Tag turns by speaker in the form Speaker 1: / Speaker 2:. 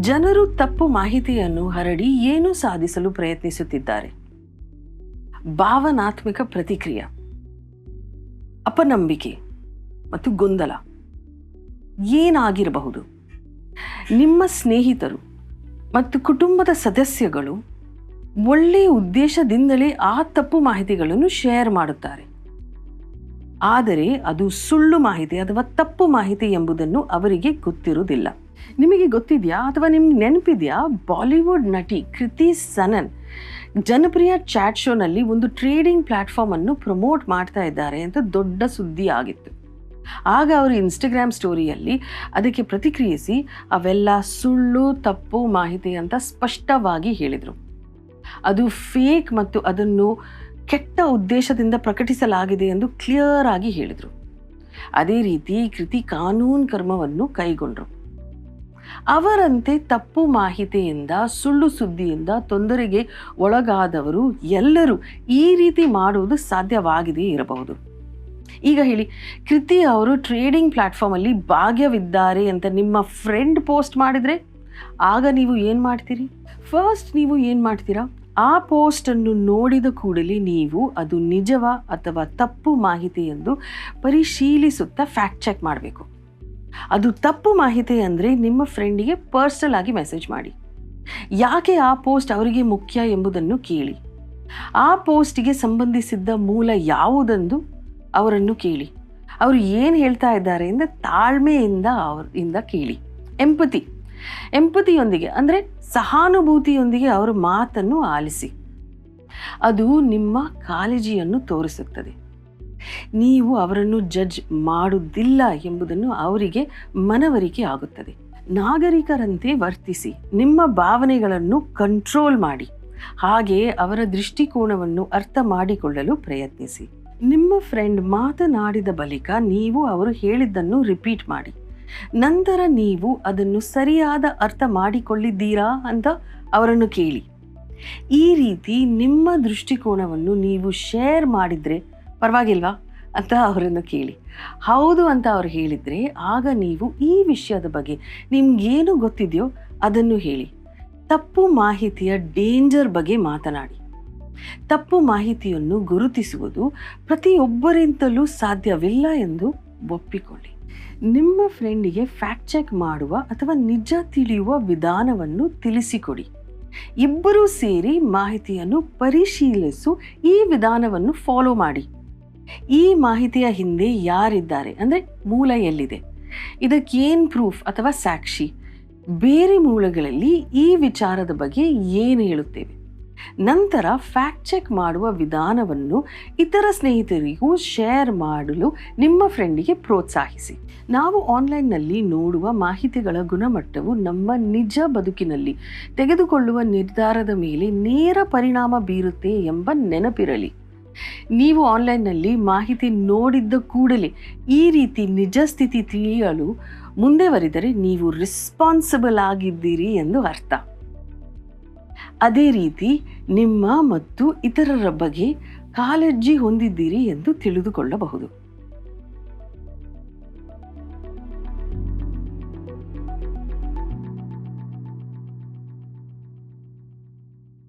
Speaker 1: ಜನರು ತಪ್ಪು ಮಾಹಿತಿಯನ್ನು ಹರಡಿ ಏನು ಸಾಧಿಸಲು ಪ್ರಯತ್ನಿಸುತ್ತಿದ್ದಾರೆ? ಭಾವನಾತ್ಮಕ ಪ್ರತಿಕ್ರಿಯೆ, ಅಪನಂಬಿಕೆ ಮತ್ತು ಗೊಂದಲ ಏನಾಗಿರಬಹುದು? ನಿಮ್ಮ ಸ್ನೇಹಿತರು ಮತ್ತು ಕುಟುಂಬದ ಸದಸ್ಯಗಳು ಒಳ್ಳೆಯ ಉದ್ದೇಶದಿಂದಲೇ ಆ ತಪ್ಪು ಮಾಹಿತಿಗಳನ್ನು ಶೇರ್ ಮಾಡುತ್ತಾರೆ, ಆದರೆ ಅದು ಸುಳ್ಳು ಮಾಹಿತಿ ಅಥವಾ ತಪ್ಪು ಮಾಹಿತಿ ಎಂಬುದನ್ನು ಅವರಿಗೆ ಗೊತ್ತಿರುವುದಿಲ್ಲ. ನಿಮಗೆ ಗೊತ್ತಿದೆಯಾ ಅಥವಾ ನಿಮ್ಗೆ ನೆನಪಿದೆಯಾ, ಬಾಲಿವುಡ್ ನಟಿ ಕೃತಿ ಸನನ್ ಜನಪ್ರಿಯ ಚಾಟ್ ಶೋನಲ್ಲಿ ಒಂದು ಟ್ರೇಡಿಂಗ್ ಪ್ಲಾಟ್ಫಾರ್ಮ್ ಅನ್ನು ಪ್ರಮೋಟ್ ಮಾಡ್ತಾ ಇದ್ದಾರೆ ಅಂತ ದೊಡ್ಡ ಸುದ್ದಿ ಆಗಿತ್ತು. ಆಗ ಅವರು ಇನ್ಸ್ಟಾಗ್ರಾಮ್ ಸ್ಟೋರಿಯಲ್ಲಿ ಅದಕ್ಕೆ ಪ್ರತಿಕ್ರಿಯಿಸಿ ಅವೆಲ್ಲ ಸುಳ್ಳು ತಪ್ಪು ಮಾಹಿತಿ ಅಂತ ಸ್ಪಷ್ಟವಾಗಿ ಹೇಳಿದರು. ಅದು ಫೇಕ್ ಮತ್ತು ಅದನ್ನು ಕೆಟ್ಟ ಉದ್ದೇಶದಿಂದ ಪ್ರಕಟಿಸಲಾಗಿದೆ ಎಂದು ಕ್ಲಿಯರ್ ಆಗಿ ಹೇಳಿದರು. ಅದೇ ರೀತಿ ಕೃತಿ ಕಾನೂನು ಕ್ರಮವನ್ನು ಕೈಗೊಂಡರು. ಅವರಂತೆ ತಪ್ಪು ಮಾಹಿತಿಯಿಂದ ಸುಳ್ಳು ಸುದ್ದಿಯಿಂದ ತೊಂದರೆಗೆ ಒಳಗಾದವರು ಎಲ್ಲರೂ ಈ ರೀತಿ ಮಾಡುವುದು ಸಾಧ್ಯವಾಗಿದೆಯೇ ಇರಬಹುದು. ಈಗ ಹೇಳಿ, ಕೃತಿ ಅವರು ಟ್ರೇಡಿಂಗ್ ಪ್ಲಾಟ್ಫಾರ್ಮಲ್ಲಿ ಭಾಗ್ಯವಿದ್ದಾರೆ ಅಂತ ನಿಮ್ಮ ಫ್ರೆಂಡ್ ಪೋಸ್ಟ್ ಮಾಡಿದರೆ ಆಗ ನೀವು ಏನು ಮಾಡ್ತೀರಿ? ಫಸ್ಟ್ ನೀವು ಏನು ಮಾಡ್ತೀರಾ? ಆ ಪೋಸ್ಟನ್ನು ನೋಡಿದ ಕೂಡಲೇ ನೀವು ಅದು ನಿಜವಾ ಅಥವಾ ತಪ್ಪು ಮಾಹಿತಿ ಎಂದು ಪರಿಶೀಲಿಸುತ್ತಾ ಫ್ಯಾಕ್ಟ್ ಚೆಕ್ ಮಾಡಬೇಕು. ಅದು ತಪ್ಪು ಮಾಹಿತಿ ಅಂದರೆ ನಿಮ್ಮ ಫ್ರೆಂಡಿಗೆ ಪರ್ಸನಲ್ ಆಗಿ ಮೆಸೇಜ್ ಮಾಡಿ. ಯಾಕೆ ಆ ಪೋಸ್ಟ್ ಅವರಿಗೆ ಮುಖ್ಯ ಎಂಬುದನ್ನು ಕೇಳಿ. ಆ ಪೋಸ್ಟಿಗೆ ಸಂಬಂಧಿಸಿದ್ದ ಮೂಲ ಯಾವುದೆಂದು ಅವರನ್ನು ಕೇಳಿ. ಅವರು ಏನು ಹೇಳ್ತಾ ಇದ್ದಾರೆ ಎಂದು ತಾಳ್ಮೆಯಿಂದ ಅವರಿಂದ ಕೇಳಿ. ಎಂಪತಿಯೊಂದಿಗೆ ಅಂದರೆ ಸಹಾನುಭೂತಿಯೊಂದಿಗೆ ಅವರ ಮಾತನ್ನು ಆಲಿಸಿ. ಅದು ನಿಮ್ಮ ಕಾಳಜಿಯನ್ನು ತೋರಿಸುತ್ತದೆ. ನೀವು ಅವರನ್ನು ಜಡ್ಜ್ ಮಾಡುವುದಿಲ್ಲ ಎಂಬುದನ್ನು ಅವರಿಗೆ ಮನವರಿಕೆ ಆಗುತ್ತದೆ. ನಾಗರಿಕರಂತೆ ವರ್ತಿಸಿ, ನಿಮ್ಮ ಭಾವನೆಗಳನ್ನು ಕಂಟ್ರೋಲ್ ಮಾಡಿ, ಹಾಗೆಯೇ ಅವರ ದೃಷ್ಟಿಕೋನವನ್ನು ಅರ್ಥ ಮಾಡಿಕೊಳ್ಳಲು ಪ್ರಯತ್ನಿಸಿ. ನಿಮ್ಮ ಫ್ರೆಂಡ್ ಮಾತನಾಡಿದ ಬಳಿಕ ನೀವು ಅವರು ಹೇಳಿದ್ದನ್ನು ರಿಪೀಟ್ ಮಾಡಿ. ನಂತರ ನೀವು ಅದನ್ನು ಸರಿಯಾದ ಅರ್ಥ ಮಾಡಿಕೊಳ್ಳಿದ್ದೀರಾ ಅಂತ ಅವರನ್ನು ಕೇಳಿ. ಈ ರೀತಿ ನಿಮ್ಮ ದೃಷ್ಟಿಕೋನವನ್ನು ನೀವು ಶೇರ್ ಮಾಡಿದರೆ ಪರವಾಗಿಲ್ವಾ ಅಂತ ಅವರನ್ನು ಕೇಳಿ. ಹೌದು ಅಂತ ಅವರು ಹೇಳಿದರೆ ಆಗ ನೀವು ಈ ವಿಷಯದ ಬಗ್ಗೆ ನಿಮಗೇನು ಗೊತ್ತಿದೆಯೋ ಅದನ್ನು ಹೇಳಿ. ತಪ್ಪು ಮಾಹಿತಿಯ ಡೇಂಜರ್ ಬಗ್ಗೆ ಮಾತನಾಡಿ. ತಪ್ಪು ಮಾಹಿತಿಯನ್ನು ಗುರುತಿಸುವುದು ಪ್ರತಿಯೊಬ್ಬರಿಂದಲೂ ಸಾಧ್ಯವಿಲ್ಲ ಎಂದು ಒಪ್ಪಿಕೊಳ್ಳಿ. ನಿಮ್ಮ ಫ್ರೆಂಡಿಗೆ ಫ್ಯಾಕ್ಟ್ ಚೆಕ್ ಮಾಡುವ ಅಥವಾ ನಿಜ ತಿಳಿಯುವ ವಿಧಾನವನ್ನು ತಿಳಿಸಿಕೊಡಿ. ಇಬ್ಬರೂ ಸೇರಿ ಮಾಹಿತಿಯನ್ನು ಪರಿಶೀಲಿಸು ಈ ವಿಧಾನವನ್ನು ಫಾಲೋ ಮಾಡಿ. ಈ ಮಾಹಿತಿಯ ಹಿಂದೆ ಯಾರಿದ್ದಾರೆ ಅಂದರೆ ಮೂಲ ಎಲ್ಲಿದೆ, ಇದಕ್ಕೇನು ಪ್ರೂಫ್ ಅಥವಾ ಸಾಕ್ಷಿ, ಬೇರೆ ಮೂಲಗಳಲ್ಲಿ ಈ ವಿಚಾರದ ಬಗ್ಗೆ ಏನು ಹೇಳುತ್ತೇವೆ. ನಂತರ ಫ್ಯಾಕ್ಟ್ ಚೆಕ್ ಮಾಡುವ ವಿಧಾನವನ್ನು ಇತರ ಸ್ನೇಹಿತರಿಗೂ ಶೇರ್ ಮಾಡಲು ನಿಮ್ಮ ಫ್ರೆಂಡಿಗೆ ಪ್ರೋತ್ಸಾಹಿಸಿ. ನಾವು ಆನ್ಲೈನ್ನಲ್ಲಿ ನೋಡುವ ಮಾಹಿತಿಗಳ ಗುಣಮಟ್ಟವು ನಮ್ಮ ನಿಜ ಬದುಕಿನಲ್ಲಿ ತೆಗೆದುಕೊಳ್ಳುವ ನಿರ್ಧಾರದ ಮೇಲೆ ನೇರ ಪರಿಣಾಮ ಬೀರುತ್ತೆ ಎಂಬ ನೆನಪಿರಲಿ. ನೀವು ಆನ್ಲೈನ್ನಲ್ಲಿ ಮಾಹಿತಿ ನೋಡಿದ್ದ ಕೂಡಲೇ ಈ ರೀತಿ ನಿಜ ಸ್ಥಿತಿ ತಿಳಿಯಲು ಮುಂದೆವರಿದರೆ ನೀವು ರೆಸ್ಪಾನ್ಸಿಬಲ್ ಆಗಿದ್ದೀರಿ ಎಂದು ಅರ್ಥ. ಅದೇ ರೀತಿ ನಿಮ್ಮ ಮತ್ತು ಇತರರ ಬಗ್ಗೆ ಕಾಳಜಿ ಹೊಂದಿದ್ದೀರಿ ಎಂದು ತಿಳಿದುಕೊಳ್ಳಬಹುದು.